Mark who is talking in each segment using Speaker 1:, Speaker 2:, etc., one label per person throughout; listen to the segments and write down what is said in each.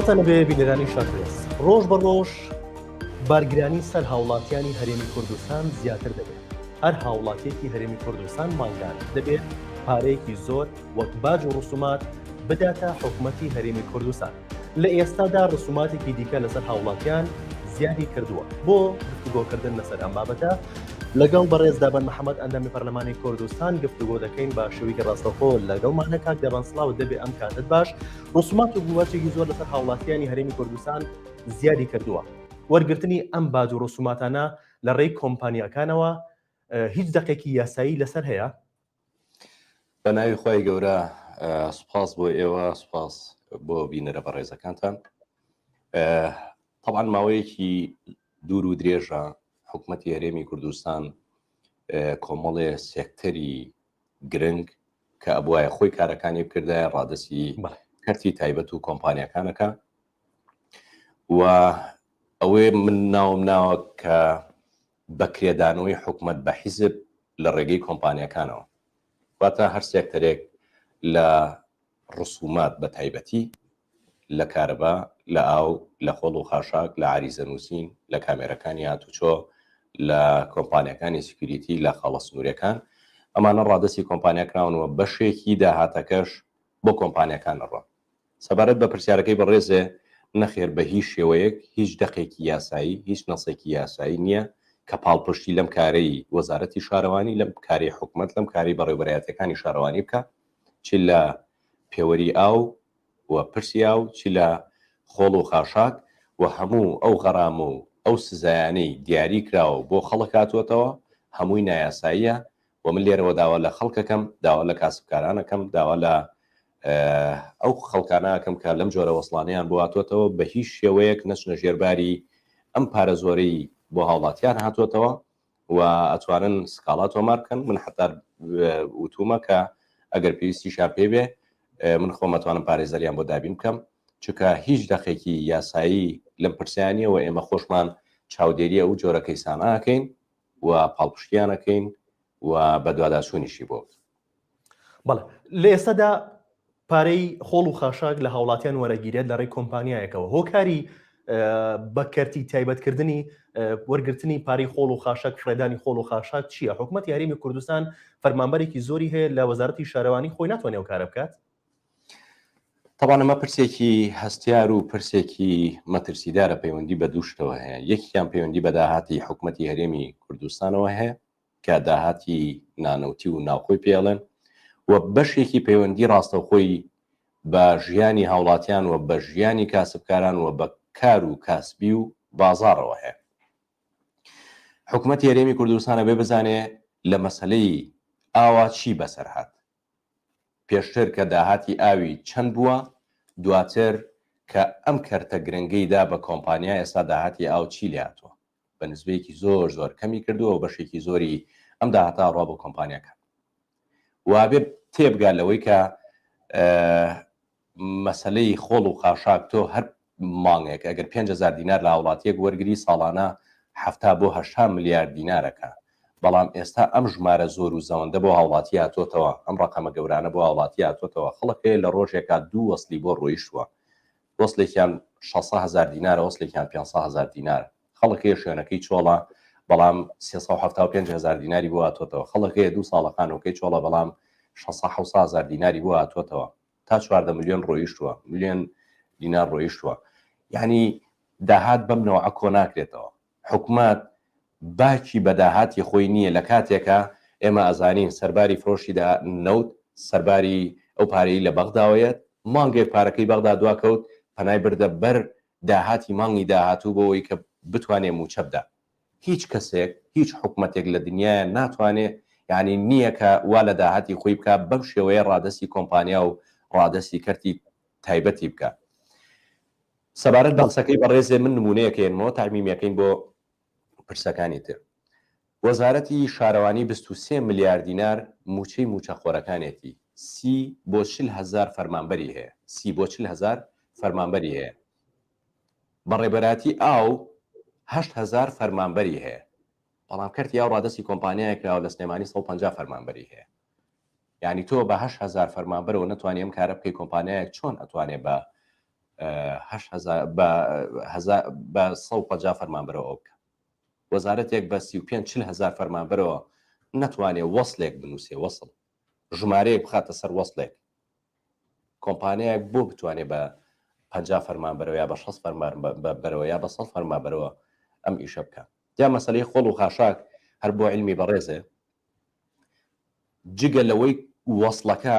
Speaker 1: سلااوتان بێ بینەرانی شەڕێز ڕۆژ بە ڕۆژ بارگرانی سەر هاوڵاتیانی هەرێمی کوردستان زیاتر دەبێت. هەر هاوڵاتیەکی هەرێمی کوردستان ماندان دەبێت پارەیەکی زۆر وەک باج و ڕسومات بداتە حکوومەتی هەرێمی کوردستان. لە ئێستادا ڕسوماتێکی دیکە لەسەر هاوڵاتیان زیادی کردووە. بۆ گفتوگۆکردن لەسەر ئەم بابەتە لەگەڵ بەڕێز دابەن محەممەد ئەندامی پەرلەمانی کوردستان گفتوگۆ دەکەین بە شێوەیەکی ڕاستەخۆ لەگەڵمانە کاک دەبان سڵاوت دەبێت ئەم کاتت باش. ڕسومات و گوڵەتێکی زۆر لەسەر هاوڵاتیانی هەرێمی کوردستان زیادی کردووە. وەرگرتنی ئەم باج و ڕسوماتانە لە ڕێی کۆمپانیەکانەوە هیچ دەقێکی یاسایی لەسەر هەیە؟
Speaker 2: بە ناوی خۆی گەورە سوپاس بۆ ئێوە، سوپاس بۆ بینەرە بەڕێزەکانتان. طبعاً ماوەیەکی دوور و درێژە حکوومەتی هەرێمی کوردستان کۆمەڵێ سێکتەری گرنگ کە ئەبوایە خۆی کارەکانی بکردە ڕادەسی کەرتی تایبەت و کۆمپانیەکانەکە و ئەوێ من ناوم ناوە کە بەکرێدانەوەی حکوومەت بە حیزب لە ڕێگەی کۆمپانیەکانەوە، واتە هەر سێکتەرێک لە ڕسومات بە تایبەتی، لە کارەبا، لە ئاو، لە خۆڵ و خاشاک، لە عریزە نووسین، لە کامێرەکانی هاتوچۆ، لە کۆمپانیەکانی سکیوریتی، لە خەڵە سنوورەکان، ئەمانە ڕادەسی کۆمپانیەکراونەوە بەشێکی داهاتەکەش بۆ کۆمپانیەکان ڕۆ. سەبارەت بە پرسیارەکەی بەڕێزێ نەخێر بە هیچ شێوەیەک هیچ دەقێکی یاسایی، هیچ نەسێکی یاسایی نییە کە پاڵپشتی لەم کارەی وەزارەتی شارەوانی، لەم کاری حکوومەت، لەم کاری بەڕێوەبەرایەتەکانی شارەوانی بکە، چی لە پێوەری ئاو و پرسی ئاو، چی لە خۆڵ و خاشاک، و هەموو ئەو غەرام و ئەو سزایانەی دیاری کراوە بۆ خەڵک هاتووەتەوە هەمووی نایاساییە. و من لێرەوە داوا لە خەڵکەکەم، داوا لە کاسبکارانەکەم، داوا لە ئەو خەڵکانەکەم کە لەم جۆرە وەسڵانەیان بۆ هاتووەتەوە بە هیچ شێوەیەک نەچنە ژێرباری ئەم پارە زۆرەی بۆ هاوڵاتیان هاتووەتەوە و ئەتوانن سکاڵات تۆمار بکەن. من حتا وتومە کە ئەگەر پێویستیشان پێ بێ من خۆم ئەتوانم پارێزەریان بۆ دابین بکەم، چونکە هیچ دەقێکی یاسایی لەم پرسیانیەوە ئێمە خۆشمان چاودێریە ئەو جۆرە کەیسانەکەین و پاڵپشتیانەکەین و بە دوواداچوونیشی بۆ.
Speaker 1: بەڵێ لە ئێستادا پارەی خۆڵ و خاشاک لە هاوڵاتیان وەرەگیرێت لە ڕێی کۆمپانیایەکەوە. هۆکاری بە کەرتی تایبەتکردنی وەرگرتنی پارەی خۆڵ و خاشاک، فرێدانی خۆڵ و خاشاک چییە؟ حکوومەتی هەرێمی کوردستان فەرمانبەرێکی زۆری هەیە لە وەزارەتی شارەوانی خۆی ناتوانێت ئەو کارە بکات؟
Speaker 2: طبعاً ئەمە پرسێکی هەستیار و پرسێکی مەترسیدارە پەیوەندی بە دووشتەوە هەیە. یەکیان پەیوەندی بە داهاتی حکوومەتی هەرێمی کوردستانەوە هەیە کە داهاتی نانەوتی و ناوخۆی پێڵێن، و بەشێکی پەیوەندی ڕاستەوخۆی بە ژیانی هاوڵاتیان و بە ژیانی کاسبکاران و بە کار و کاسبی و بازاڕەوە هەیە. حکوومەتی هەرێمی کوردستانە بێ بزانێ لە مەسەلەی ئاوا چی بەسەر هات. پێشتر کە داهاتی ئاوی چەند بووە، دواتر کە ئەم کەرتە گرنگەیدا بە کۆمپانیا ئێستا داهاتی ئاو چی لاتوە بە نسبەیەکی زۆر زۆر کەمی کردووە و بەشێکی زۆری ئەم داهاتا ڕوا بۆ کۆمپانیەکان. وابێ تێبگا لەوەی کە مەسلەی خۆڵ و خاشاک تۆ هەر مانگێک ئەگەر 5,000 دینار لە وڵاتیەک وەرگری ساڵانە 7 بۆ 8 میلیارد دینارەکە. بەڵام ئێستا ئەم ژمارە زۆر و زەوەندە بۆ هاوڵاتی هاتوۆتەوە، ئەم ڕقەمە گەورانە بۆ هاوڵاتی هاتوۆتەوە. خەڵکێ لە ڕۆژێکا 2 وەسلی بۆ ڕۆیشتووە، وەسلێکیان 600,000 دینارە، وەسلێکیان 500,000 دینار. خەڵکێ شوێنەکەی چۆڵە بەڵام 375,000 دیناری بۆ هاتوۆتەوە. خەڵکێ 2 ساڵەکانەوەکەی چۆڵە بەڵام 600,000 دیناری بۆ هاتوۆتەوە، تا 14 ملیۆن ڕۆیشتووە، ملیۆن دینار ڕۆیشتووە. یعنی داهات بەم نەوعە کۆ ناکرێتەوە. حکوومەت باکی بەداهاتی خۆی نییە لە کاتێکە ئێمە ئەزانین سەرباری فرۆشی نەوت، سەرباری ئەو پارەی لە بەغداوەیەت، مانگێک پارەکەی بەغدا دواکەوت پەنای بردە بەر داهاتی مانگی داهاتوو بۆەوەی کە بتوانێ موچە بدە. هیچ کەسێک، هیچ حکوومەتێک لە دنیاە ناتوانێت، یعنی نییە کە وا لە داهاتی خۆی بکە بەم شێوەیە ڕادەسی کۆمپانیا و ڕادەسی کەرتی تایبەتی بکە. سەبارەت بە قسەکەی بەڕێزێ من نمونەیەکەێنمەوە تامیمەکەین بۆ پرسەکانی تر. وەزارەتی شارەوانی 23 میلیارد دینار موچەی موچەخۆرەکانێتی، 30 بۆ 40,000 فەرمانبەری هەیە، 30 بۆ 40,000 فەرمانبەری هەیە. بەڕێبەراتی ئاو 8,000 فەرمانبەری هەیە، بەڵام کەرتی ئاو ڕادەسی کۆمپانیایەکراوە لە سلێمانی 150 فەرمانبەری هەیە. یعنی تۆ بە 8,000 فەرمانبەرەوە نەتوانێت ئەم کارە بکەی. کۆمپانیایەک چۆن ئەتوانێت بە بە 150 فەرمانبەرەوە بکە. وەزارەتێک بە 35-40 فەرمانبەرەوە نەتوانێت وەصلێک بنووسێ وەصل ژمارەیەک بخاتە سەر وەصلێک. کۆمپانیایەک بۆ بتوانێت بە 50 فەرمانبەرەوە یا بە 6 فەرمانبەرەوە یا بە 100 فەرمانبەرەوە ئەم ئیشە بکە. جا مەسەلەی خۆڵ و خاشاک هەر بۆ علمی بەڕێزێ جگە لەوەی وەصلەکە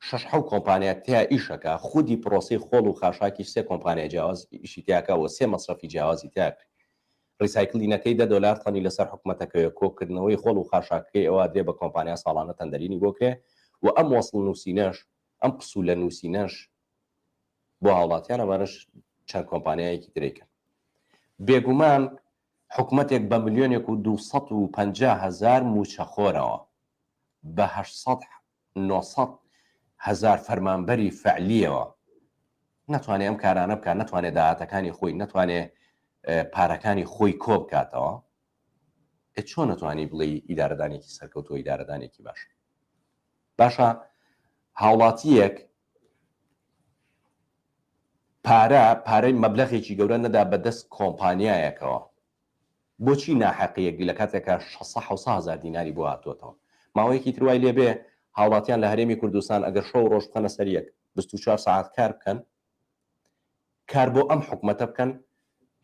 Speaker 2: 6 کۆمپانیا تیا ئیشەکە خودی پرۆسی خۆڵ و خاشاکی 3 کۆمپانیا جیاواز ئیشی تیاکەوە 3 مەصرفی جیاوازی تیاکر ڕیسایکلینەکەی $10 تەنی لەسەر حکومەتەکەوە کۆکردنەوەی خۆڵ و خاشاکەکەی ئەوە درێ بە کۆمپانیا ساڵانە تەندەرینی بۆکرێ و ئەم وەصل نووسینەش ئەم پسوولە نووسینەش بۆ هاوڵاتیان ئەمانش چەند کۆمپانیایەکی درێکن. بێگومان حکومەتێک بە 1,250,000 موچەخۆرەوە بە 800-900,000 فەرمانبەری فەعلیەوە ناتوانێت ئەم کارانە بکات، ناتوانێت داهاتەکانی خۆی ناتوانێت پارەکانی خۆی کۆ بکاتەوە. چۆن ناتوانانی بڵێ ئیدارەدانێکی سەرکەوتووە ئیدارەدانێکی باشە هاوڵاتیەک پارەی مەبلەغێکی گەورە نەدا بەدەست کۆمپانیایەکەوە بۆچی ناحەقیەک لە کاتێکە 600,000 دیناری بۆ هاتوۆتەوە. ماوەیەکی تروای لێبێ هاوڵاتیان لە هەرێمی کوردستان ئەگەر شەو ڕۆژ بخەنە سەر یەک 24 ساعت کار بکەن کار بۆ ئەم حکومەتە بکەن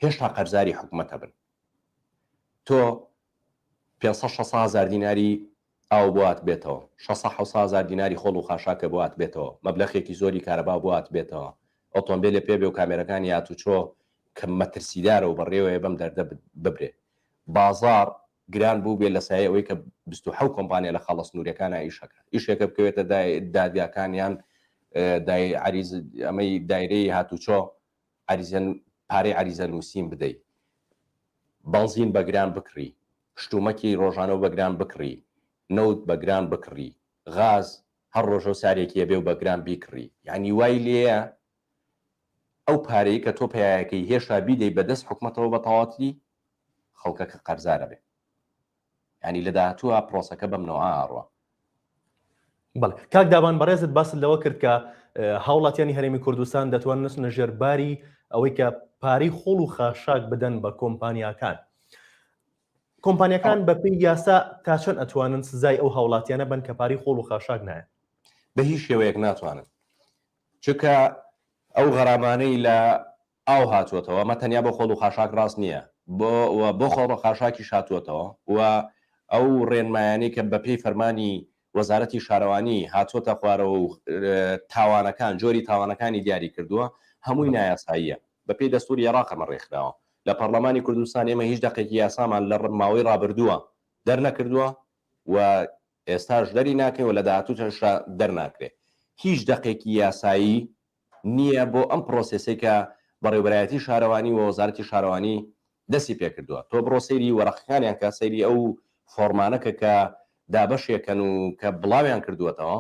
Speaker 2: هێشتا قەرزاری حکومەتە بن. تۆ 500,000 دیناری ئاو بۆات بێتەوە 600,000 دیناری خۆڵ و خاشاکە بۆات بێتەوە مەبلەغێکی زۆری کارەبا بۆات بێتەوە ئۆتۆمبیلە پێ بێ و کامێرەکانی هاتوچۆ کە مەترسیدارە و بەڕێوەیە بەم دەردە ببرێ. بازار گران بوو بێ لە سایە ئەوەی کە 27 کۆمپانیا لە خەڵە سنوورەکانە ئیشەکە بکەوێتە دادیاکانیان ئەمەی دایرەی هاتوچۆ پارەی عریزە نووسین بدەیت بەنزین بەگران بکڕی شتومەکی ڕۆژانەوە بەگران بکڕی نەوت بەگران بکڕی غاز هەر ڕۆژە و سارێکیە بێ و بەگران بیکڕی یعنی وای لێە ئەو پارەی کە تۆ پایەکەی هێشتا بیدەی بەدەست حکومەتەوە بە تەواوەتی خەڵکەکە قەرزارە بێ ینی لە داهاتووە پرۆسەکە بەمنەوە ئاڕوە.
Speaker 1: بەڵێ کاک دابان بەڕێزت باست لەوە کرد کە هاوڵاتیانی هەرێمی کوردستان دەتوانن نسنە ژێرباری ئەوەی کە پارەی خۆڵ و خاشاک بدەن بە کۆمپانیاکان. کۆمپانیەکان بەپێی یاسا تا چەند ئەتوانن سزای ئەو هاوڵاتیانە بن کە پارەی خۆڵ و خاشاک نایە؟
Speaker 2: بە هیچ شێوەیەک ناتوانن چونکە ئەو غەرامانەی لە ئاو هاتووەتەوە ئەمە تەنیا بۆ خۆڵ و خاشاک ڕاست نییە بۆ خۆڵ و خاشاکی شاتووەتەوە و ئەو ڕێنمایانی کە بەپێی فەرمانی وەزارەتی شارەوانی هاتوۆتە خوارەوە و تاوانەکان جۆری تاوانەکانی دیاری کردووە هەمووی نایاساییە بەپێی دەستوری عێراقەمە ڕێکخراوە. لە پەرلەمانی کوردستان ئێمە هیچ دقێکی یاسامان لە ماوەی ڕابردووە دەرنەکردووە و ئێستاش دەری ناکەین و لە داهاتووش دەرناکرێت. هیچ دقێکی یاسایی نییە بۆ ئەم پرۆسێسەی کە بەڕێوەبەرایەتی شارەوانی و وەزارەتی شارەوانی دەستی پێکردووە. تۆ بڕۆ سەیری وەرەقەکانیان کە سەیری ئەو فۆرمانەکە کە دابەشێکەن و کە بڵاویان کردووەتەوە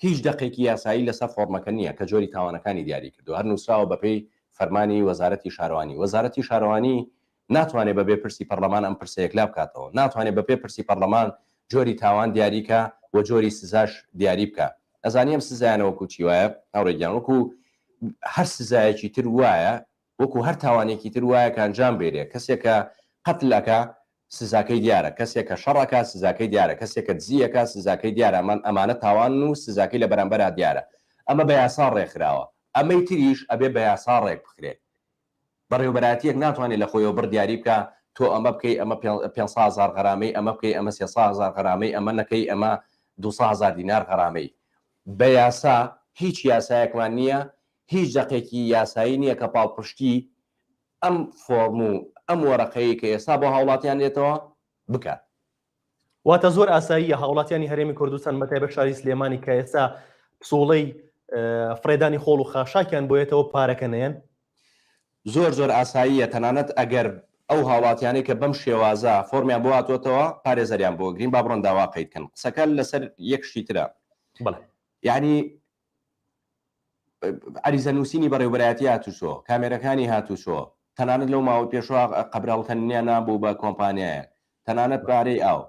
Speaker 2: هیچ دقێکی یاسایی لەسەر فۆرمەکە نییە کە جۆری تاوانەکانی دیاری کردو هەر نووسراوە بەپێی فەرمانی وەزارەتی شارەوانی. وەزارەتی شارەوانی ناتوانێت بەبێ پرسی پەرلەمان ئەم پرسەیەک لا بکاتەوە ناتوانێت بەپێ پرسی پەرلەمان جۆری تاوان دیاریکە و جۆری سزاش دیاری بکە. ئەزانیم سزایانەوەکو چی وایە هاوڕێگیان وەکو هەر سزایەکی تر وایە وەکو هەر تاوانێکی تر وایە کە ئەنجام بێرێ کەسێکە قەتلەکە سزاکەی دیارە کەسێکە شەڕەکە سزاکەی دیارە کەسێکە دزیەکە سزاکەی دیارە ئەمانە تاوان و سزاکەی لە بەرامبەرا دیارە. ئەمە بە یاسا ڕێکخراوە ئەمەی تریش ئەبێ بە یاسا ڕێک بخرێت. بەڕێوەبەرایەتیەک ناتوانێت لە خۆیەوە بڕدیاری بکە تۆ ئەمە بکەی ئەمە 500,000 غەرامەی ئەمە بکەی ئەمە 300,000 غەرامەی ئەمە نەکەی ئەمە 200,000 دینار غەرامەی. بە یاسا هیچ یاسایەکمان نییە هیچ دقێکی یاسایی نییە کە پاڵپشتی ئەم فۆرم و ئەم وەرەقەیە کە ئێستا بۆ هاوڵاتیان دێتەوە بکات.
Speaker 1: واتە زۆر ئاساییە هاوڵاتیانی هەرێمی کوردستان بەتایبەت شاری سلێمانی کە ئێستا پسوڵەی فڕێدانی خۆڵ و خاشاکیان بۆیێتەوە پارەکەنەیەن
Speaker 2: زۆر ئاساییە تەنانەت ئەگەر ئەو هاوڵاتیانەی کە بەم شێوازە فۆرمیان بۆ هاتوۆتەوە پارێزەریان بۆ گرین با بڕۆن داوا قەیدکەن. قسەکە لەسەر یەک شتی ترە یعنی عریزە نووسینی بەڕێوەبەرایەتی هاتوچۆ کامێرەکانی هاتوچۆ تەنانەت لەو ماوە پێشوە قەبراڵکەنیان نابوو بە کۆمپانیایە تەنانەت پارەی ئاو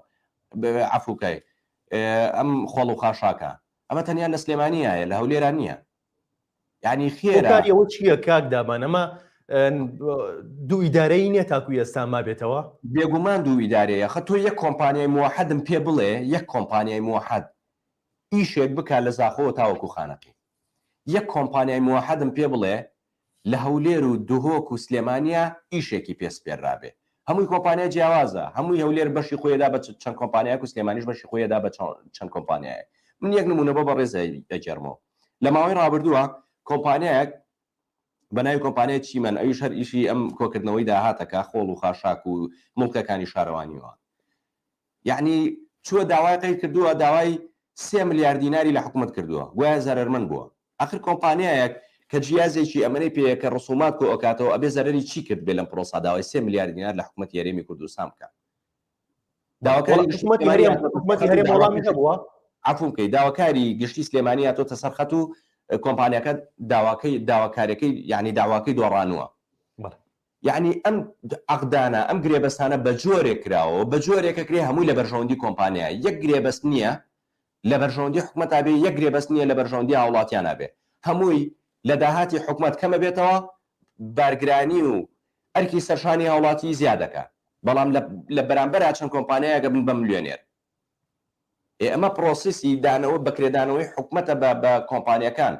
Speaker 2: یعنی خێرا
Speaker 1: کاریەوە چییە کاک دابان ئەمە دوو ئیدارەی نییە تاکو ئێستا ما بێتەوە
Speaker 2: بێگومان دوو ئیدارەیە خە تۆ یەک کۆمپانیای موحدم پێ بڵێ یەک کۆمپانیای موحد ئیشێک بکە لە زاخۆوە تاوەکو خانەکەی یەک کۆمپانیای موحدم پێ بڵێ لە هەولێر و دوهۆک و سلێمانیا ئیشێکی پێسپێرابێ هەمووی کۆمپانیا جیاوازە هەمووی هەولێر بەشی خۆیدا بە چەند کۆمپانیاک و سلێمانیش بەشی خۆیدا بە چەند کۆمپانیایە من یەک نمونە بە ڕێزایی دەجێرمەوە لە ماوەی ڕابردووە کۆمپانیایەک بەناوی کۆمپانیای چیمەن ئەویش هەر ئیشی ئەم کۆکردنەوەی داهاتەکە خۆڵ و خاشاک و مڵکەکانی شارەوانیەوە یعنی چووە داوای قەید کردووە داوای 3 ملیارد دیناری لە حکومت کردووە گویا زەرمەند بووە ئاخر کۆمپانیایەک کە جیازێکی ئەمەی پێ کە ڕسومات کۆ ئۆکاتەوە ئەبێ زەرری چی کرد بێ لەم پرۆسا داوای 3 ملیارد دینار لە حکومەت هەرێمی کوردستان بکە عفوکەی داواکاری گشتی سلێمانی هاتۆتە سەر خەت و کۆمپانیەکە داواکاریەکەی یعنی داواکەی دۆڕانووە یعنی ئەم عقدانە ئەم گرێبەستانە بە جۆرێک کراوە بە جۆرێکە کرێ هەمووی لە بەرژەوەندی کۆمپانیا یەک گرێبەست نییە لە بەرژەوەندی حکومەتا بێ یەک گرێبەست نییە لە بەرژەوەندی هاوڵاتیانە بێ هەمووی لە داهاتی حکومت کەمە بێتەوە بارگرانی و ئەرکی سەرشانی هاوڵاتی زیادەکە بەڵام لە بەرامبەر چەند کۆمپانیایەکە بن بە ملیۆنێر ئەمە پرۆسیسی دانەوە بەکرێدانەوەی حکومەتە بە کۆمپانیەکان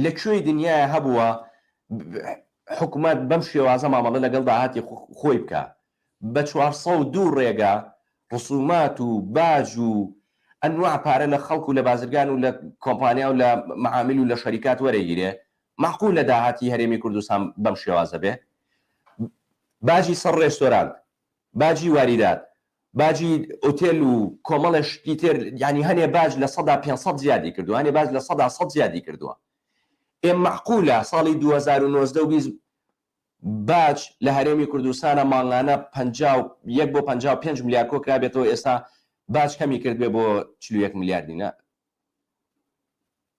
Speaker 2: لەکوێی دنیاە هەبووە حکومت بەم شێوازە مامەڵە لەگەڵ داهاتی خۆی بکە بە 402 ڕێگە ڕسومات و باج و ئەنواع پارە لە خەڵک و لە بازرگان و لە کۆمپانیا و لە معامل و لە شەریکات وەرەگیرێ معقول لە داهاتی هەرێمی کوردستان بەم شێوازە بێ باجی سەر ڕێستۆران باجی واریدات باجی ئۆتێل و کۆمەڵشتی تر ینی هەنێ باج لە 500 زیادی کردو هەنێ باج لە 100 زیادی کردووە ئێ معقولە ساڵی 2019 باج لە هەرێمی کوردستانە ماڵانە 1 بۆ 55 میلیارد کۆ کرابێتەوە ئێستا باج کەمی کردبێ بۆ 41 میلیارد دینار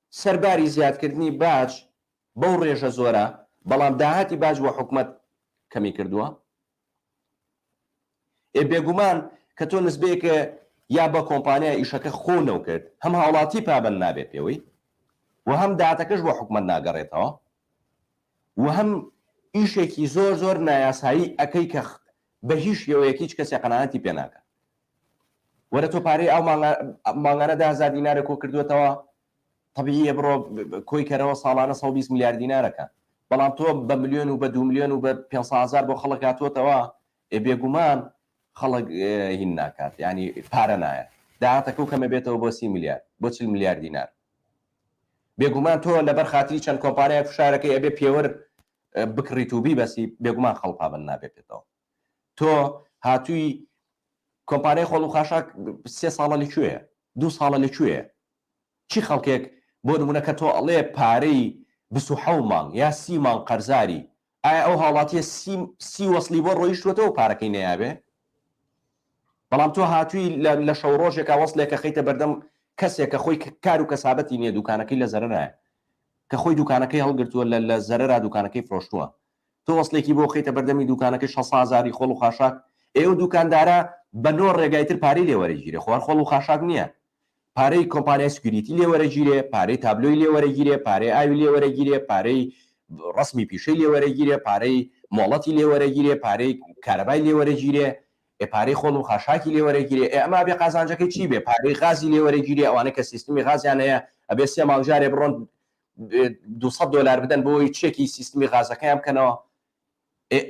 Speaker 2: سەرباری زیادکردنی باج بەو ڕێژە زۆرە بەڵام داهاتی باج بۆ حکومت کەمی کردووە بێگومان کە تۆ نسبەیەکە یا بە کۆمپانیای ئیشەکە خۆنەوە کرد هەم هاوڵاتی پابند نابێت پێوەی و هەم داهاتەکەش بۆ حکومت ناگەڕێتەوە و هەم ئیشێکی زۆر نایاسایی ئەەکەی کە بە هیچ شێوەیەکی هیچ کەسێ قەناعەتی پێ ناکە وەرە تۆ پارەی ئەو ماڵانە 10,000 دینارە کۆ کردوێتەوە طبیعیە بڕۆ کۆی کەرەوە ساڵانە 120 میلیارد دینارەکە بەڵام تۆ بە ملیۆن و بە 2 ملیۆن و بە 500,000 بۆ خەڵک هاتووەتەوە بێگومان خەڵک هین ناکات ینی پارە نایە داهاتەکە و کەمە بێتەوە بۆ 30 میلیارد بۆ 40 میلیارد دینار بێگومان تۆ لەبەر خاتری چەند کۆمپانیای فشارەکەی ئەبێ پێوەر بکڕیت و بیبەسی بێگومان خەڵک پابند نابێتەوە تۆ هاتووی کۆمپانیای خۆڵ و خاشاک 3 ساڵە لەکوێیە 2 ساڵە لەکوێیە چی خەڵکێک بۆ نمونە کە تۆ ئەڵێ پارەی 27 مانگ یا 30 مانگ قەرزاری ئایا ئەو هاوڵاتیە 30 وەسلی بۆ ڕۆیشتوەتەوە پارەکەی نەیابێ بەڵام تۆ هاتووی لە شەو ڕۆژێکە وەسلێکە خەیتە بەردەم کەسێکە خۆی کار و کەسابەتی نییە دوکانەکەی لە زەرەرایە کە خۆی دوکانەکەی هەڵگرتووە لە زەرەرا دوکانەکەی فرۆشتووە تۆ وەسلێکی بۆ خەیتە بەردەمی دوکانەکەی 600,000 خۆڵ و خاشاک ئێوە دوکاندارە بە 9 ڕێگایتر پارەی لێوەرەگیرێ خوار خۆڵ و خاشاک نییە پارەی کۆمپانیای سکیوریتی لێوەرەگیرێ پارەی تابلۆی لێوەرەگیرێ پارەی ئاوی لێوەرەگیرێ پارەی ڕسمی پیشەی لێوەرەگیرێ پارەی مۆڵەتی لێوەرەگیرێ پارەی کارەبای لێوەرەگیرێ پارەی خۆڵ و خاشاکی لێوەرەگیرێ ئەمە بێ قازانجەکەی چی بێ پارەی غازی لێوەرەگیرێ ئەوانە کە سیستمی غازیان هەیە ئەبێ 3 مانگجارێ بڕۆن $200 بدەن بۆی چێکی سیستمی غازەکەیان بکەنەوە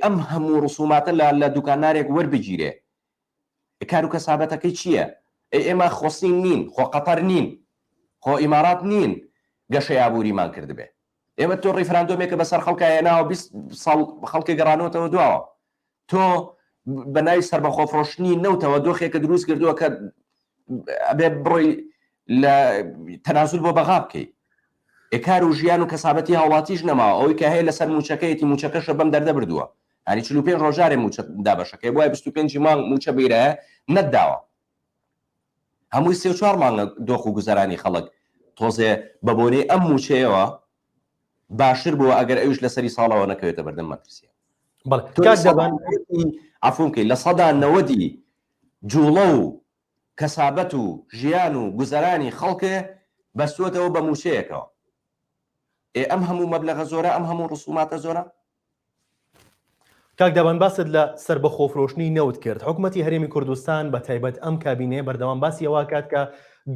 Speaker 2: ئەم هەموو ڕسوماتە لە دوکانارێک وەربگیرێ کار و کەسابەتەکەی چییە ئێمە خۆسین نین خۆ قەتەر نین خۆ ئیمارات نین گەشە یابووریمان کردبێ ئێمە تۆ ڕیفراندۆمێکە بەسەر خەڵکایە ناوە 20 ساڵ خەڵکی گەڕانەوەتەوە دواوە تۆ بە ناوی سەربەخۆفرۆشتنی نەوتەوە دۆخێکە دروست کردووە کە ئەبێ بڕۆی لە تەنازول بۆ بەغا بکەیت کار و ژیان و کەسابەتی هاوڵاتیش نەماوە ئەوەی کە هەیە لەسەر موچەکەیەتی موچەکەشە بەم دەردە بردووە هەنی 45 ڕۆژارێ موچە دابەشەکەی بۆیە 25 مانگ موچە بیرە نەتداوە هەمووی 3-4 مانگە دۆخ و گوزەرانی خەڵک تۆزێ بە بۆنەی ئەم موچەیەوە باشتر بووە ئەگەر ئەوش لەسەری ساڵەوە نەکەوێتە بەردەم مەترسیە عفوکەی لە سەدا 90 جوڵە و کەسابەت و ژیان و گوزەرانی خەڵکێ بەستوەتەوە بە موچەیەکەوە ئەم هەموو مەبلەغە زۆرە، ئەم هەموو ڕسوماتە زۆرە.
Speaker 1: کاک دابان باست لە سەر بە خۆفرۆشتنی نەوت کرد. حکوومەتی هەرێمی کوردستان بە تایبەت ئەم کابینێ بەردەوام باسی ئەوە کات کە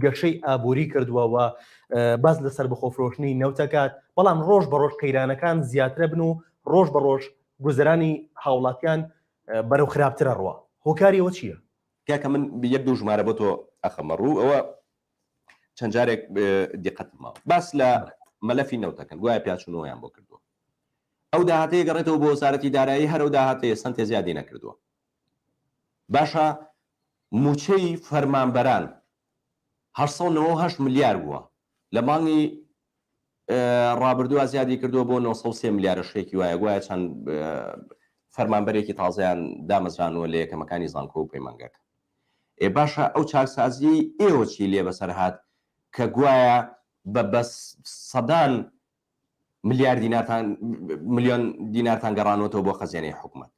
Speaker 1: گەشەی ئابووری کردووەوە باز لە سەر بە خۆفرۆشتنی نەوتەکات، بەڵام ڕۆژ بە ڕۆژ قەیرانەکان زیاترە بن و ڕۆژ بە ڕۆژ گوزەرانی هاوڵاتیان بەرەو خراپترە ڕوە. هۆکاریەوە چییە؟
Speaker 2: کاکە من یەک دوو ژمارە بۆ تۆ ئەخەمە ڕوو، ئەوە چەند جارێک دیقەتم ماوە. باس لە مەلەفی نەوتەکەن گوایە پیاچوونەوەیان بۆ کردووە. ئەو داهاتەیە گەڕێتەوە بۆ وەزارەتی دارایی، هەرەو داهاتەیە سنتێ زیادی نەکردووە. باشە موچەی فەرمانبەران 898 ملیار بووە، لە مانگی ڕابردووە زیادی کردووە بۆ 903 ملیارە شێکی وایە، گوایە چەند فەرمانبەرێکی تازەیان دامەزرانوە لە یەکەمەکانی زانکۆ و پەیمانگەکە. باشە ئەو چاکسازی ئێوە چی لێ بەسەر هات کە گوایە بە سەدان ملیۆن دینارتان گەڕانەوەتەوە بۆ خەزیانەی حکوومەت،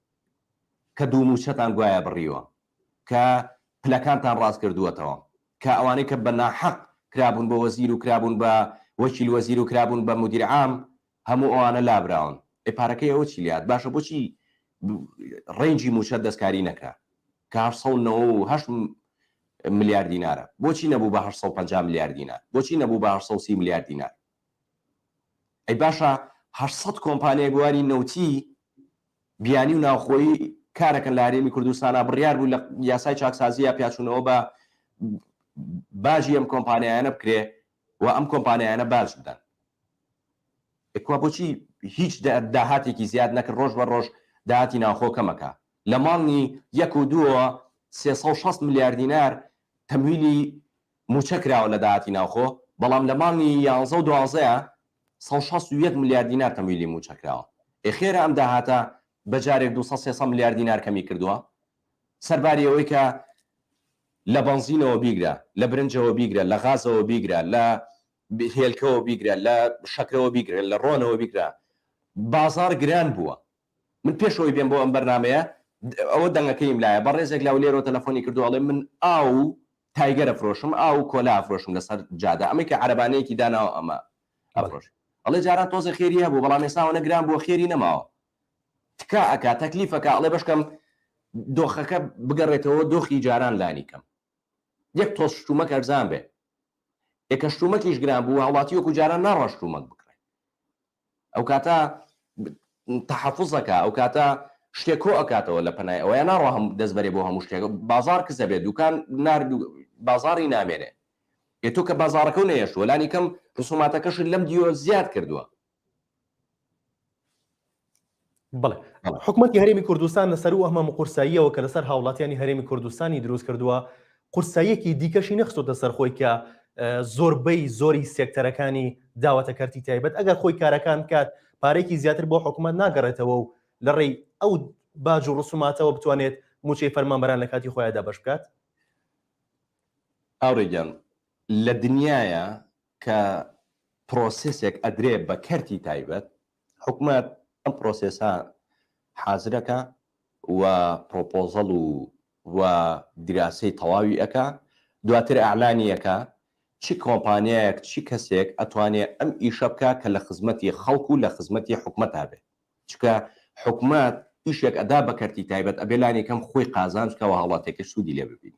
Speaker 2: کە دوو موچەتان گوایە بڕیوە، کە پلەکانتان ڕاست کردووەتەوە، کە ئەوانەی کە بە ناحەق کرابوون بە وەزیر و کرابوون بە وەکیل وەزیر و کرابوون بە مدیر عام، هەموو ئەوانە لابراون. پارەکەی ئەوە چی لات؟ باشە بۆچی ڕێنجی موچەت دەستکاری نەکرا کە 898 ملیار دینارە؟ بۆچی نەبوو بە 850 ملیار دینار؟ بۆچی نەبوو بە 830 ملیار دینار؟ ئەی باشە 800 کۆمپانیای بواری نەوتی بیانی و ناوخۆیی کارەکەن لە هەرێمی کوردستانە بڕیار بوو لە یاسای چاکسازیە پیاچوونەوە بە باژی ئەم کۆمپانیایانە بکرێ و ئەم کۆمپانیایانە باش بدەن. ئەکوا بۆچی هیچ داهاتێکی زیاد نەکرد؟ ڕۆژ بە ڕۆژ داهاتی ناوخۆ کەمەکە. لە مانگی 1 و 2 360 ملیار دینار تەمویلی موچە کراوە لە داهاتی ناوخۆ، بەڵام لە مانگی 11 و 12 161 ملیار دینار تەمویلی موچە کراوە. خێرە ئەم داهاتە بەجارێک 200 ملیار دینار کەمی کردووە، سەرباری ئەوەی کە لە بەنزینەوە بیگرە، لە برنجەوە بیگرە، لە غازەوە بیگرە، لە هێلکەوە بیگرە، لە شەکرەوە بیگرە، لە ڕۆنەوە بیگرە. بازار گران بووە. من پێشەوەی بێن بۆ ئەم بەرنامەیە ئەوە دەنگەکەیم لایە بە ڕێزێک لاو لێرەوە تەلەفۆنی کردو، ئەڵێ من ئاو تایگەرە فرۆشم، ئاو کۆلا ئەفرۆشم لەسەر جادە، ئەمەی کە عەرەبانەیەکی داناوە ئەمە ئەفرۆش. ئەڵێ جاران تۆزە خێری هەبوو، بەڵام ئێستاوە نەگران بووە، خێری نەماوە، تکا ئەکا تەکلیفەکە. ئەڵێ بەشکەم دۆخەکە بگەڕێتەوە دۆخی جاران لانی کەم، یەک تۆز شتومەک ئەرزان بێ، ئێکە شتومەکیش گران بوو هەوڵاتی وەکو جاران ناڕە شتومەک بکڕێ، ئەو کاتە تەحەفوزەکە، ئەو کاتە شتێکۆ ئەکاتەوە لە پەنای ئەوەیە ناڕۆ هەم دەستبەرێ بۆ هەموو شتێک. بازار کزە بێت، دوکان بازاری نامێنێ، تۆ کە بازارەکە و نەیەشوە لانی کەم ڕسوماتەکەشت لەم دیوە زیاد کردووە.
Speaker 1: بڵێ حکوومەتی هەرێمی کوردستان لەسەر و ئەمە قورساییەوە کە لەسەر هاوڵاتیانی هەرێمی کوردستانی دروست کردووە، قورساییەکی دیکەشی نەخستۆتە سەرخۆی کە زۆربەی زۆری سێکتەرەکانی داوەتەکەرتی تایبەت ئەگەر خۆی کارەکان کات پارێکی زیاتر بۆ حکوومەت ناگەڕێتەوە و لە ڕێی ئەو باج و ڕسوماتەوە بتوانێت موچەی فەرمانبەران لە کاتی خۆیاندا بەش بکات.
Speaker 2: ئاورێگیان لە دنیاە کە پرۆسسێک ئەدرێ بە کەرتی تایبەت، حکوومەت ئەم پرۆسسا حازرەکە و پرۆپۆزەڵ و دیراسی تەواوی ئەکا، دواتر ئەعلانیەکە چی کۆمپانیایەک چی کەسێک ئەتوانێت ئەم ئیشە بکە کە لە خزمەتی خەڵکو و لە خزمەتی حکوومەتا بێت، چکە حکوومەت ئیشێک ئەدا بە کەرتی تایبەت ئەبێلانی کەم خۆی قازانکەەوە هەڵاتێکی سوودی لێ ببین.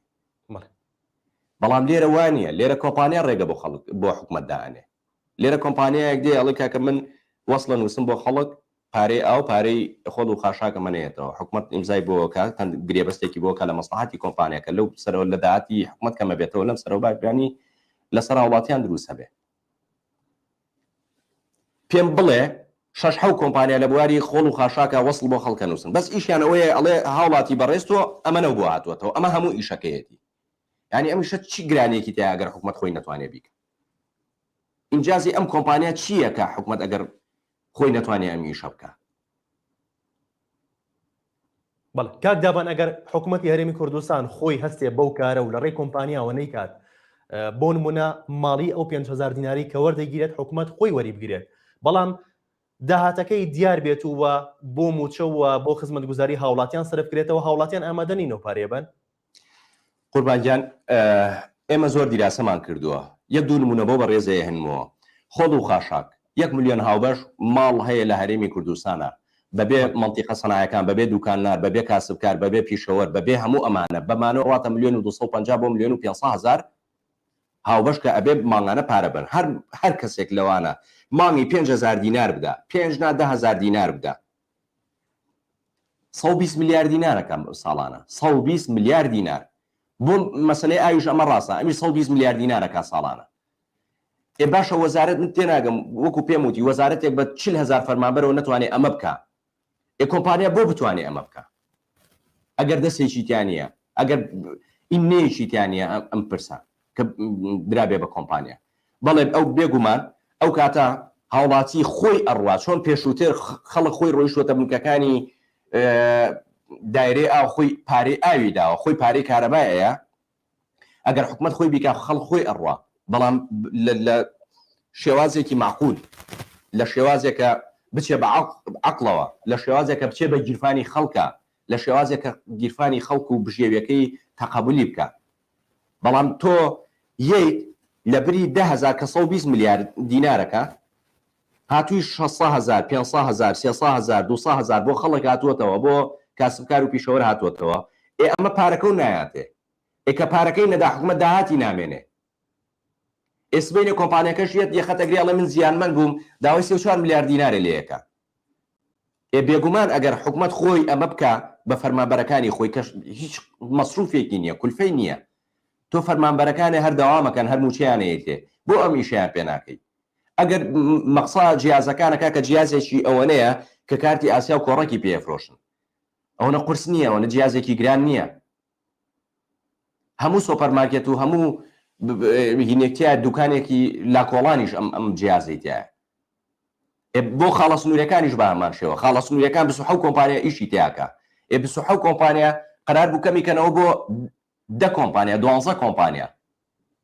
Speaker 2: بەڵام لێرە وانە، لێرە کۆمپانیا ڕێگە بۆ خەڵک بۆ حکوومەت داانێ، لێرە کۆمپانیایەک دێ ئەڵی کاکە من وەصلە نووسم بۆ خەڵک پارەی ئەو پارەی خۆڵ و خاشاکە منێتەوە، حکوومەت ئیمزای بۆکە تەند گرێبەستێکی بۆکە لە مەسلحەتی کۆمپانیەکە لەو سەرەوە لە داهاتی حکوومەت کەمە بێتەوە لەم سەرەوە باگرانی لەسەر هاوڵاتیان دروست هەبێ. پێم بڵێ 6 کۆمپانیا لە بواری خۆڵ و خاشاکە وەصل بۆ خەڵکە نووسن، بەس ئیشیانەوەیە ئەڵێ هاوڵاتی بەڕێستەوە ئەمەنە بۆ هاتووەتەوە، ئەمە هەموو ئیشەکەیەتی. یعنی ئەمیشە چی گرانێکی تیا ئەگەر حکوومەت خۆی نەتوانێت بیکە؟ ئینجازی ئەم کۆمپانیا چییە کە حکوومەت ئەگەر خۆی نەتوانێت ئەم ئیشە بکە؟
Speaker 1: بەڵێ کاک دابان ئەگەر حکوومەتی هەرێمی کوردستان خۆی هەستێ بەو کارە و لە ڕێی کۆمپانیاوە نەیکات، بۆ نمونە ماڵی ئەو 5,000 دیناری کە وەردەگیرێت حکوومەت خۆی وەری بگرێت، بەڵام داهاتەکەی دیار بێت و بۆ موچەوە بۆ خزمەتگوزاری هاوڵاتیان سەرف کرێتەوە، هاوڵاتیان ئامادەنینەوە پارێ بن.
Speaker 2: قوربانگیان ئێمە زۆر دیراسەمان کردووە، یەک دوو نمونە بۆ بە ڕێزەیە هەنمەوە. خۆڵ و خاشاک 1 ملیۆن هاوبەش ماڵ هەیە لە هەرێمی کوردستانە بەبێ منتیقە سەنایەکان بەبێ دوکاننار بەبێ کاسبکار بەبێ پیشەوەر بەبێ هەموو ئەمانە بەمانە واتە 1,250,000 بۆ 1,500,000 هاوبەش کە ئەبێ ماڵانە پارە بن هەر کەسێک لەوانە مانگی 5,000 دینار بدا 5 نا 10,000 دینار بدا 120 ملیار دینارەکەم ساڵانە 120 ملیار دینار بۆ مەسلەی ئاویش ئەمە ڕاستە ئەمی 120 ملیار دینارەکە ساڵانە ئێ باشە وەزارەت من تێناگەم وەکو پێم وتی وەزارەتێک بە 40,000 فەرمانبەرەوە نەتوانێت ئەمە بکە کۆمپانیا بۆ بتوانێت ئەمە بکە ئەگەر دەستێکی تیانە ئەگەر ئینێکی تیانە ئەم پرسە کە درابێ بە کۆمپانیا بەڵێ ئەو بێگومان ئەو کاتە هاوڵاتی خۆی ئەڕوا چۆن پێشووتر خەڵک خۆی ڕۆیشتوتە بنکەکانی دایرەی ئاو خۆی پارەی ئاوی داوە خۆی پارەی کارەبایە ئەگەر حکومت خۆی بیکە خەڵک خۆی ئەڕوا بەڵام لە شێوازێکی معقول لە شێوازێکە بچێ بە عەقڵەوە لە شێوازێکە بچێ بە گیرفانی خەڵکە لە شێوازێکە گیرفانی خەڵک و بژێویەکەی تەقەبولی بکە بەڵام تۆ یەک لە بری 10,000 کە 120 ملیار دینارەکە هاتووی 600,000 500,000 300,000 200,000 بۆ خەڵک هاتووەتەوە بۆ کاسبکار و پیشەوەر هاتووەتەوە ئەمە پارەکە و نایاتێ کە پارەکەی نەدا حکومەت داهاتی نامێنێ ئێسبینە کۆمپانیەکەش یەخەتەگریاڵە من زیانمەند بووم داوای 34 ملیار دینارە لێیەکە بێگومان ئەگەر حکومت خۆی ئەمە بکە بە فەرمانبەرەکانی خۆی کەش هیچ مەسروفێکی نییە کولفەی نییە تۆ فەرمانبەرەکانی هەردەوامەکەن هەر موچیانەیەکێ بۆ ئەم ئیشیان پێ ناکەی ئەگەر مەقسا جیازەکانەکە کە جیازێکی ئەوەنەیە کە کارتی ئاسیا و کۆڕەکی پێفرۆشن ئەوەنە قورس نییە ئەوەنە جیازێکی گران نییە هەموو سۆپەرمارکێت و هەموو هینێکتیا دوکانێکی لاکۆڵانیش ئەم جیازیتیایە بۆ خاڵە سنوورەکانیش بە هەمان شێوە خاڵە سنوورەکان 27 کۆمپانیا ئیشی تیاکە 27 کۆمپانیا قەرار بوو کەمیکەنەوە بۆ 10 کۆمپانیا 12 کۆمپانیا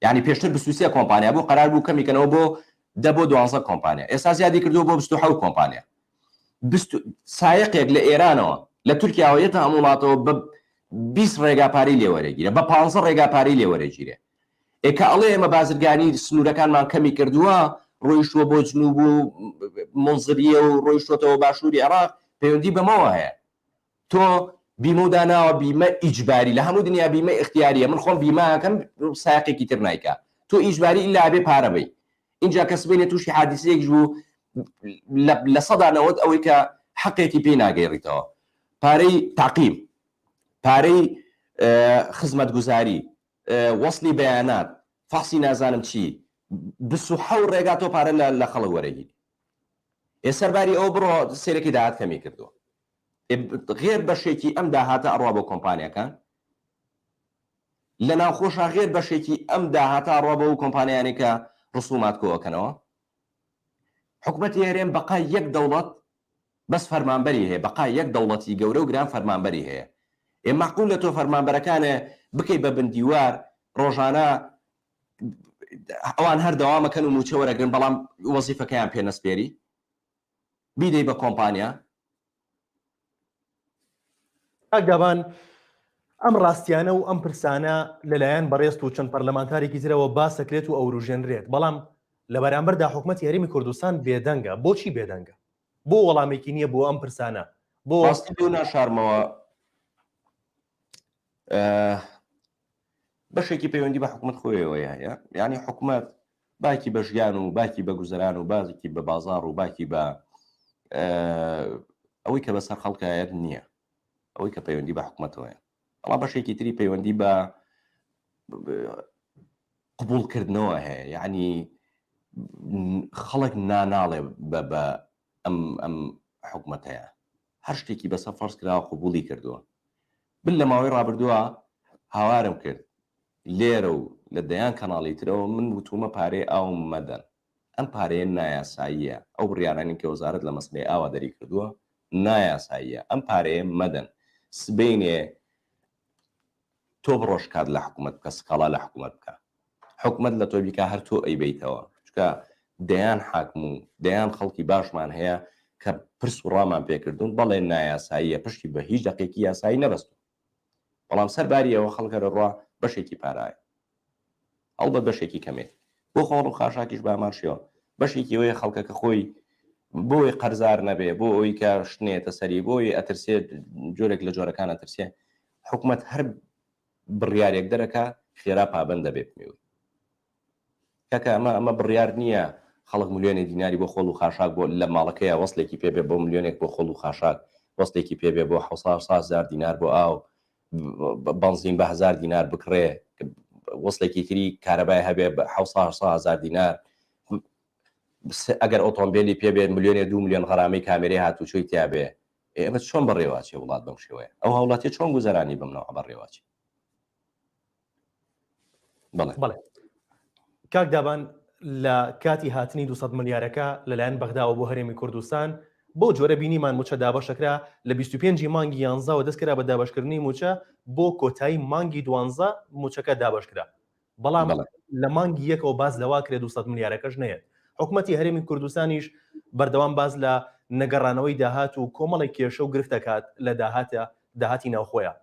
Speaker 2: یعنی پێشتر 23 کۆمپانیا بۆ قەرار بوو کەمیکەنەوە بۆ 10 بۆ 12 کۆمپانیا ئێستا زیادی کردو بۆ 27 کۆمپانیا سایقێک لە ئێرانەوە لە تورکیاوەیەتە هەموو وڵاتەوە بە 20 ڕێگاپاری لێوەرەگیرە بە 15 ڕێگاپاری لێوەرەگیرێ ئێکە ئەڵێ ئێمە بازرگانی سنوورەکانمان کەمی کردووە ڕۆیشتووە بۆ جنوب و مۆزریە و ڕۆیشتوەوە باشووری عێراق پەیوەندی بەمەوە هەیە تۆ بیمە و داناوە بیمە ئیجباری لە هەموو دنیا بیمە اختیاریە من خۆم بیماکەم سایقێکی تر نایکە تۆ ئیجباری ئیلا بێ پارە بی اینجا کەس بینێ تووشی حادیسەیەک بوو لە سەدانەوەت ئەوەی کە حەقێکی پێی ناگەیڕیتەوە پارەی تاقیم پارەی خزمەتگوزاری وەسلی بەیانات فەحسی نازانم چی 27 ڕێگا تۆ پارە لە خەڵک وەرەگیری سەرباری ئەو بڕۆ سێرەکی داهات کەمی کردووە غێر بەشێکی ئەم داهاتە ئەڕوا بۆ کۆمپانیەکان لە ناوخۆشە غێر بەشێکی ئەم داهاتە ئەڕوا بۆ کۆمپانیانی کە ڕسومات کۆکەنەوە حکومەتی هەرێم بەقای یەک دەوڵەت بەس فەرمانبەری هەیە بەقای یەک دەوڵەتی گەورە و گران فەرمانبەری هەیە معقول لە تۆ فەرمانبەرەکانە بکەی بە بندیوار ڕۆژانە ئەوان هەر دەوامەکەن و موچە وەرەگرن بەڵام وەزیفەکەیان پێ نەسپێری بیدەی بە کۆمپانیا
Speaker 1: ئەگەبان ئەم ڕاستیانە و ئەم پرسانە لەلایەن بەڕێست و چەند پەرلەمانتارێکی ترەوە باسەکرێت و ئەوروژێنرێت بەڵام لە بەرامبەردا حکومەتی هەرێمی کوردستان بێدەنگە بۆچی بێدەنگە بۆ وەڵامێکی نییە بۆ ئەم پرسانە بۆ
Speaker 2: ڕاستی بۆ ناشارمەوە بەشێکی پەیوەندی بە حکومت خۆیەوە هەیە یعنی حکومت باکی بە ژیان و باکی بە گوزەران و بازێکی بە بازار و باکی بە ئەوەی کە بەسەر خەڵکایەت نییە ئەوەی کە پەیوەندی بە حکومەتەوەیە بەڵام بەشێکی تری پەیوەندی بە قبولکردنەوە هەیە یعنی خەڵک ناناڵێ بە ئەم حکومەت هەیە هەر شتێکی بەسەر فەرز کراوە قبولی کردووە بن لە ماوەی ڕابردووە هاوارم کرد لێرە و لە دەیان کەناڵی ترەوە من وتومە پارەی ئاوم مەدەن ئەم پارەیە نایاساییە ئەو بڕیارانی کە وەزارەت لە مەسلەی ئاوا دەری کردووە نایاساییە ئەم پارەیە مەدەن سبەینێ تۆ بڕۆژ کات لە حکومت بکە سکاڵا لە حکومت بکە حکومت لە تۆ بیکە هەر تۆ ئەیبیتەوە چکە دەیان حاکم و دەیان خەڵکی باشمان هەیە کە پرس و ڕامان پێکردون بەڵێ نایاساییە پشتی بە هیچ دقێکی یاسایی نەبەست بەڵام سەرباریەوە خەڵکە ڕوا بەشێکی پارایە ئەو بە بەشێکی کەمێت بۆ خۆڵ و خاشاکیش بامان شێوە بەشێکی ئەوەیە خەڵکەکە خۆی بۆی قەرزار نەبێ بۆ ئەوی کە شتێتە سەری بۆی ئەترسێت جۆرێک لە جۆرەکان ئەترسێ حکوومەت هەر بڕیارێک دەرەکە خێرا پابند دەبێت میوە کاکە ئەمە بڕیار نییە خەڵک ملیۆنی دیناری بۆ خۆڵ و خاشاک بۆ لە ماڵەکەیە وەصلێکی پێبێ بۆ ملیۆنێک بۆ خۆڵ و خاشاک وەستێکی پێبێ بۆ 600,000 دینار بۆ ئاو بنزین بە 1000 دینار بکڕێ وەصلێکی تری کارەبای هەبێ 600,000 دینار ئەگەر ئۆتۆمبیلی پێبێت ملیۆنێ 2 میلیۆن غەرامەی کامێرەی هاتوچۆی تیاابێ ئێمە چۆن بەڕێواچێ وڵات بەم شێوەیە ئەو هەوڵاتی چۆن گوزەرانی بمنەوە بەڕێواچی
Speaker 1: بەڵێ کاک دابان لە کاتی هاتنی 200 ملیارەکە لەلایەن بەغداوە بۆ هەرێمی کوردستان بۆ جۆرە بینیمان موچە دابەشەکرا لە 25 مانگی 11 دەستکرا بە دابشکردنی موچە بۆ کۆتایی مانگی 12 موچەکە دابشکرا بەڵام لە مانگی یەکەوە باز لەوا کرێ 200 ملیارەکەش نەیەت حکوومەتی هەرێمی کوردستانیش بەردەوام باز لە نەگەڕانەوەی داهات و کۆمەڵی کێشە و گرفت دەکات لە داهاتی ناوخۆیە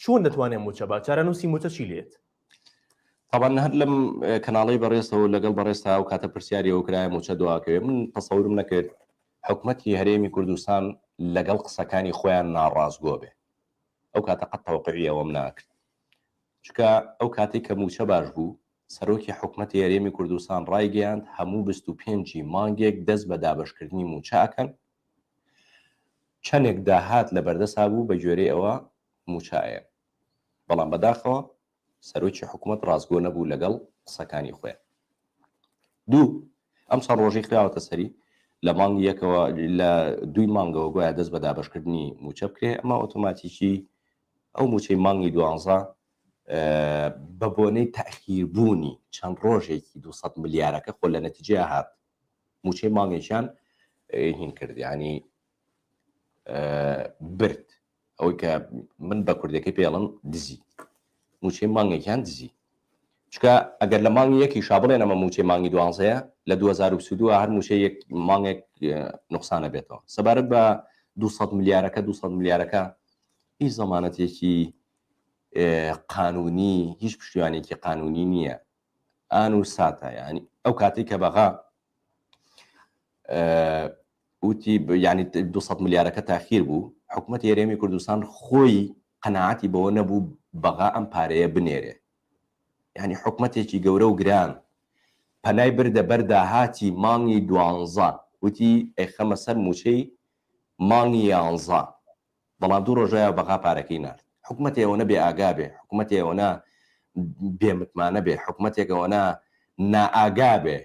Speaker 1: چۆن دەتوانێت موچە با چارەنووسی موچە چی لێت
Speaker 2: طبعا هەر لەم کەناڵی بەڕێستەوە لەگەڵ بەڕێستا و کاتە پرسیاری ئەو کرایە موچە دواکەوێ من تەسەورم نەکرد حکوومەتی هەرێمی کوردستان لەگەڵ قسەکانی خۆیان ناڕازگۆ بێ ئەو کاتە قەت تەوقعی ئەوەم ناکرد چکە ئەو کاتی کە موچە باش بوو سەرۆکی حکوومەتی هەرێمی کوردستان ڕایگەیاند هەموو 25 مانگێک دەست بە دابشکردنی موچەکەن چەندێک داهات لە بەردەسا بوو بە گوێرەی ئەوە موچایە بەڵام بەداخەوە سەرۆکی حکوومەت ڕازگۆ نەبوو لەگەڵ قسەکانی خۆیان دوو ئەم چەند ڕۆژی خراوەتە سەری لە مانگ یەکەوە لە 2 مانگەوە گویا دەست بە دابشکردنی موچە بکرێ ئەمە ئۆتۆماتیکی ئەو موچەی مانگی 12 بە بۆنەی تەخیربوونی چەند ڕۆژێکی 200 ملیارەکە خۆ لە نەتیجە هات موچەی مانگێکیان هین کرد ینی برد ئەوەی کە من بە کوردەکەی پێڵم دزی موچەی مانگێکیان دزی چکە ئەگەر لە مانگی یەکی شابڵێن ئەمە موچەی مانگی 12 لە 2022 هەر موچەی مانگێک نقصانە بێتەوە سەبارەت بە 200 ملیارەکە 200 ملیارەکە هیچ زەمانەتێکی قانونی هیچ پشتیوانێکی قانونی نییە ئان و ساتە ینی ئەو کاتی کە بەغا وتی ینی 200 ملیارەکە تاخیر بوو حکوومەتی هەرێمی کوردستان خۆی قەناعەتی بەوە نەبوو بەغا ئەم پارەیە بنێرێ ینی حکوومەتێکی گەورە و گران پەنای بردە بەر داهاتی مانگی 12 وتی ئەیخەمە سەر موچەی مانگی 11 بەڵام دوو ڕۆژەیە بەغا پارەکەی نارد حکوومەتی ئەوە بێ ئاگا بێ حکوومەتی ئەوە بێمتمانە بێ حکوومەتێکەوە نائاگا بێ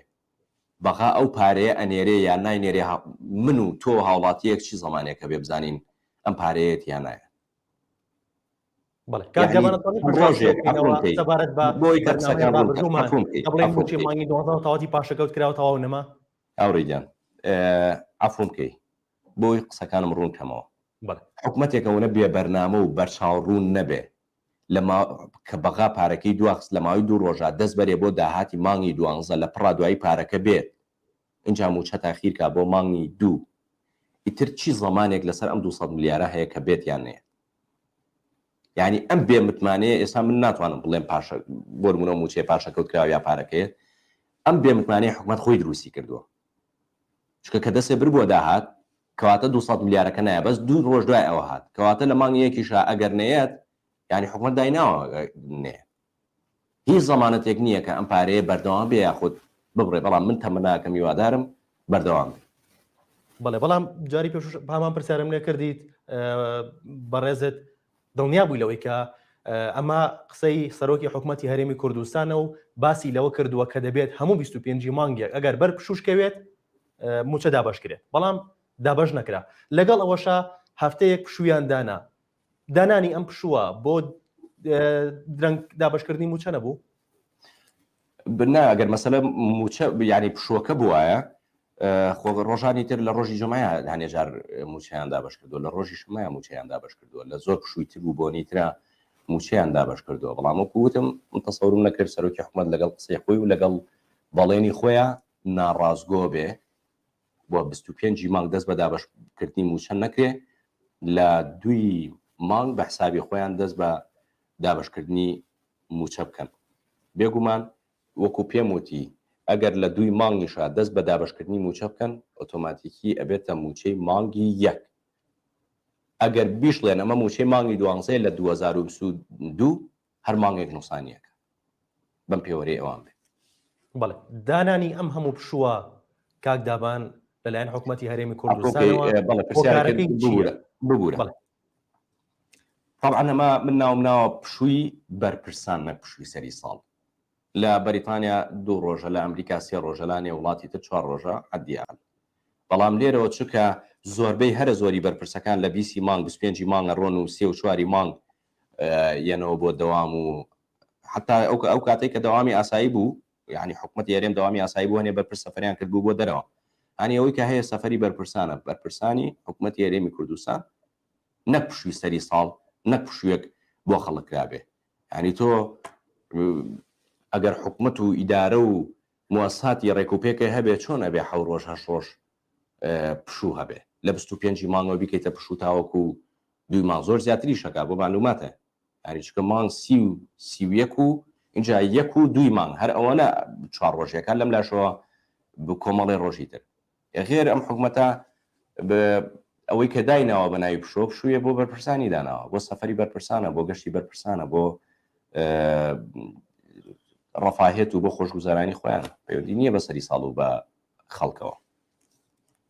Speaker 2: بەغا ئەو پارەیە ئەنێرێ یان ناینێرێ من و تۆ هاوڵاتیەک چی زەمانێکە بێ بزانین ئەم پارەیەت یان نایە
Speaker 1: تاواتی پاشەکەوت کراوە تەواو نەما
Speaker 2: ئەوڕیگیان ئەفۆم بکەی بۆی قسەکانم ڕوون کەمەوە حکوومەتێکەوە بێ بەرنامە و بەرچاوڕوون نەبێ لەما کە بەغا پارەکەی دواخست لە ماوەی 2 ڕۆژە دەست بەرێ بۆ داهاتی مانگی 12 لە پڕا دوایی پارەکە بێت اینجا موچە تاخیرکە بۆ مانگی 2 ئیتر چی زەمانێک لەسەر ئەم 200 ملیارە هەیە کە بێت یان نەیە یعنی ئەم بێ متمانەیە ئێستا من ناتوانم بڵێم پاشە بۆ نمونە موچەی پاشەکەوت کراوە یا پارەکەیە ئەم بێ متمانەیە حکوومەت خۆی دروستی کردووە چکە کە دەستێ بر بووە داهات کەواتە 200 ملیارەکە نایە بەس 2 ڕۆژ دوای ئەوە هات کەواتە لە مانگی یەکیشە ئەگەر نەیەت ینی حکوومەت دایناوە نەیە هیچ زەمانەتێک نییە کە ئەم پارەیە بەردەوام بێ یاخود ببڕێ بەڵام من تەمەناکە میوادارم بەردەوام بێ
Speaker 1: بەڵێ بەڵام جاری پێش پامان پرسیارم لێ کردیت بەڕێزت دڵنیا بووی لەوەی کە ئەمە قسەی سەرۆکی حکوومەتی هەرێمی کوردستانە و باسی لەوە کردووە کە دەبێت هەموو 25 مانگێک ئەگەر بەر پشوشکەوێت موچە دابشکرێت بەڵام دابش نەکرا لەگەڵ ئەوەشە هەفتەیەک پشویان دانانی ئەم پشووە بۆ درەنگ دابشکردنی موچە نەبوو
Speaker 2: بنا ئەگەر مەسەلە موچە ینی پشووەکە بووایە خۆ ڕۆژانی تر لە ڕۆژی جمعە هەنێجار موچەیان دابش کردووە لە ڕۆژی شمایە موچەیان دابش کردووە لە زۆر پشووی تر بوو بۆ نیترا موچەیان دابش کردووە بەڵام وەکوتم تەسەورم نەکرد سەرۆکی حکوومەت لەگەڵ قسەی خۆی و لەگەڵ بەڵێنی خۆیان ناڕازگۆ بێ بۆ 25 مانگ دەست بە دابشکردنی موچە نەکرێ لە 2 مانگ بە حسابی خۆیان دەست بە دابشکردنی موچە بکەن بێگومان وەکو پێم وتی ئەگەر لە 2 مانگیشا دەست بە دابشکردنی موچە بکەن ئۆتۆماتیکی ئەبێتە موچەی مانگی 1. ئەگەر بیشڵێن ئەمە موچەی مانگی 12 لە 2022 هەر مانگێک نوسانیەکە بەم پێوەرەی ئەوان بێت.
Speaker 1: بەڵێ دانانی ئەم هەموو پشووە کاک دابان لەلایەن حکوومەتی هەرێمی کوردستانەوە
Speaker 2: ببوورە. طبعا ئەمە من ناومناوە پشووی بەرپرسان نەک پشووی سەری ساڵ. لە بەریتانیا 2 ڕۆژە، لە ئەمریکا 3 ڕۆژە، لە نێو وڵاتی تر 4 ڕۆژە عەدیان. بەڵام لێرەوە چونکە زۆربەی هەرە زۆری بەرپرسەکان لە 20 مانگ 25 مانگە ڕۆن و 3 و 4 مانگ یەنەوە بۆ دەوام و حتا ئەو کاتێک کە دەوامی ئاسایی بوو، یعنی حکوومەتی هەرێم دەوامی ئاسایی بوو هەنێ بەرپرس سەفەریان کرد بوو بۆ دەرەوە. هەنی ئەوەی کە هەیە سەفەری بەرپرسانە، بەرپرسانی حکوومەتی هەرێمی کوردستان نەک پشووی سەری ساڵ، نەک پشوویەک بۆ خەڵکرابێ. ینی تۆ ئەگەر حکوومەت و ئیدارە و مواسساتی ڕێکوپێکە هەبێ چۆن ئەبێ 7 ڕۆژ 8 ڕۆژ پشوو هەبێ لە 25 مانگەوە بیکەیتە پشوو تاوەکو 2 مانگ زۆر زیاتری شەکا بۆ معلوماتە. ینی چکە مانگ 31 و اینجا 1 و 2 مانگ هەر ئەوەنە 4 ڕۆژیەکان لەم لاشەوە بە کۆمەڵی ڕۆژی تر. غێر ئەم حکوومەتە ئەوەی کە داینەوە بە ناوی پشوویە بۆ بەرپرسانی داناوە، بۆ سەفەری بەرپرسانە، بۆ گەشتی بەرپرسانە، بۆ ڕەفاهێت و بۆ خۆشگوزارانی خۆیان. پەیوەندی نییە بە سەری ساڵ و بە خەڵکەوە.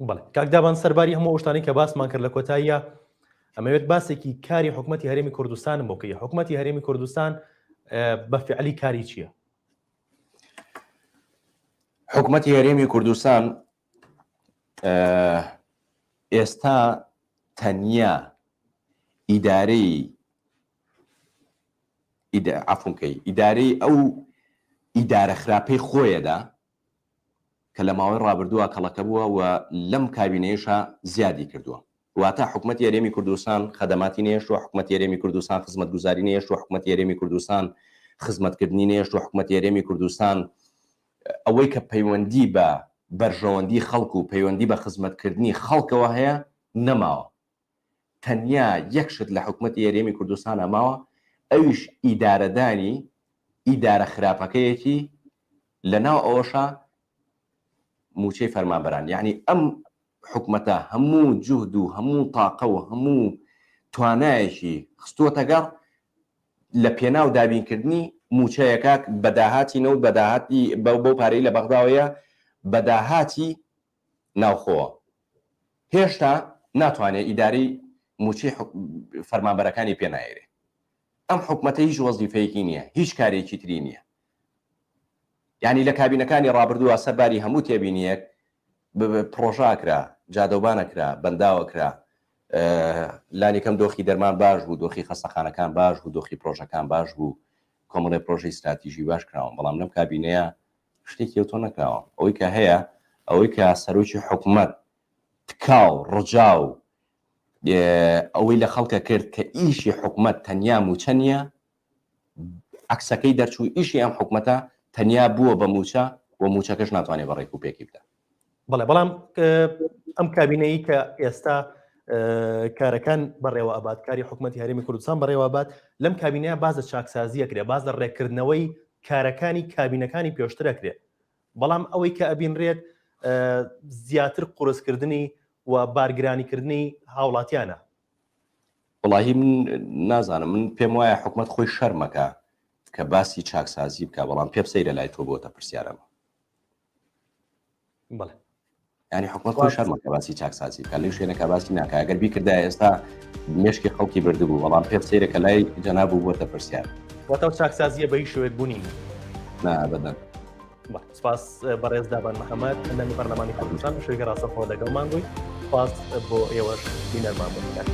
Speaker 1: بەڵێ کاک دابان سەرباری هەموو شتانی کە باسمان کرد لە کۆتاییە ئەمەوێت باسێکی کاری حکوومەتی هەرێمی کوردستانم بۆکەیە. حکوومەتی هەرێمی کوردستان بە فعلی کاری چییە؟
Speaker 2: حکوومەتی هەرێمی کوردستان ئێستا تەنیا ئیدارەی ئەو ئیدارە خراپەی خۆیەدا کە لە ماوەی ڕابردووە کەڵەکە بووە و لەم کابینەیەشە زیادی کردووە. واتە حکوومەتی هەرێمی کوردستان خەدەماتی نێشتووە، حکوومەتی هەرێمی کوردستان خزمەتگوزاری نێشتووە، حکوومەتی هەرێمی کوردستان خزمەتکردنی نێشتووە، حکوومەتی هەرێمی کوردستان ئەوەی کە پەیوەندی بە بەرژەوەندی خەڵک و پەیوەندی بە خزمەتکردنی خەڵکەوە هەیە نەماوە. تەنیا یەکشت لە حکوومەتی هەرێمی کوردستان ئەماوە، ئەویش ئیدارەدانی ئیدارە خراپەکەیەکی لەناو ئەوەشە موچەی فەرمانبەران. یعنی ئەم حکوومەتە هەموو جوهد و هەموو تاقە و هەموو توانایەکی خستووەتە گەڕ لە پێناو دابینکردنی موچەیەکە بەداهاتی نەوت بەداهاتی بەو پارەی لە بەغداوەیە بەداهاتی ناوخۆوە. هێشتا ناتوانێت ئیداری موچەی فەرمانبەرەکانی پێنایێرێ. ئەم حکوومەتە هیچ وەزیفەیەکی نییە، هیچ کارێکی تری نییە. یعنی لە کابینەکانی ڕابردووە سەرباری هەموو تێبینیەک پرۆژاکرا، جادەوبانەکرا، بەنداوەکرا، لانیکەم دۆخی دەرمان باش بوو، دۆخی خەستەخانەکان باش بوو، دۆخی پرۆژەکان باش بوو، کۆمەڵی پرۆژەی استراتیژی باش کراوە. بەڵام لەم کابینەیە شتێکی ئەوتۆ نەکراوە. ئەوەی کە هەیە ئەوەی کە سەرۆکی حکوومەت تکاو ڕجاو ئەوەی لە خەڵکە کرد کە ئیشی حکوومەت تەنیا موچە نییە، عەکسەکەی دەرچوو ئیشی ئەم حکوومەتە تەنیا بووە بە موچە و موچەکەش ناتوانێت بە ڕێکوپێکی بدات.
Speaker 1: بەڵێ بەڵام ئەم کابینەی کە ئێستا کارەکان بەڕێوە ئەبات، کاری حکوومەتی هەرێمی کوردستان بەڕێوە ئەبات، لەم کابینەیە باز لە چاکسازیە کرێ، باز لە ڕێکردنەوەی کارەکانی کابینەکانی پێشترە کرێ. بەڵام ئەوەی کە ئەبینرێت زیاتر قورسکردنی و بارگرانیکردنی هاوڵاتیانە.
Speaker 2: وڵاهی من نازانم، من پێم وایە حکوومەت خۆی شەرمەکە کە باسی چاکسازی بکە، بەڵام پێ بسەیرە لای تۆ بۆتە پرسیارەمە.
Speaker 1: بەڵێ
Speaker 2: ینی حکوومەت خۆی شەرمەکە باسی چاکسازی بکە، لەو شوێنەکە باسی ناکە. ئەگەر بیکردا ئێستا مێشکی خەڵکی بردبوو، بەڵام پێ بسەیرە کە لای جەناب بۆتە پرسیار.
Speaker 1: واتە چاکسازیە بە هیچ شوێک بوونی
Speaker 2: نابەدەن.
Speaker 1: سپاس بەڕێز دابان محەممەد ئەندامی بەرنامەی کوردستان بە شوێکە ڕاستەخۆ لەگەڵمان بووی. سپاس بۆ ئێوەش بینەرمان بکات.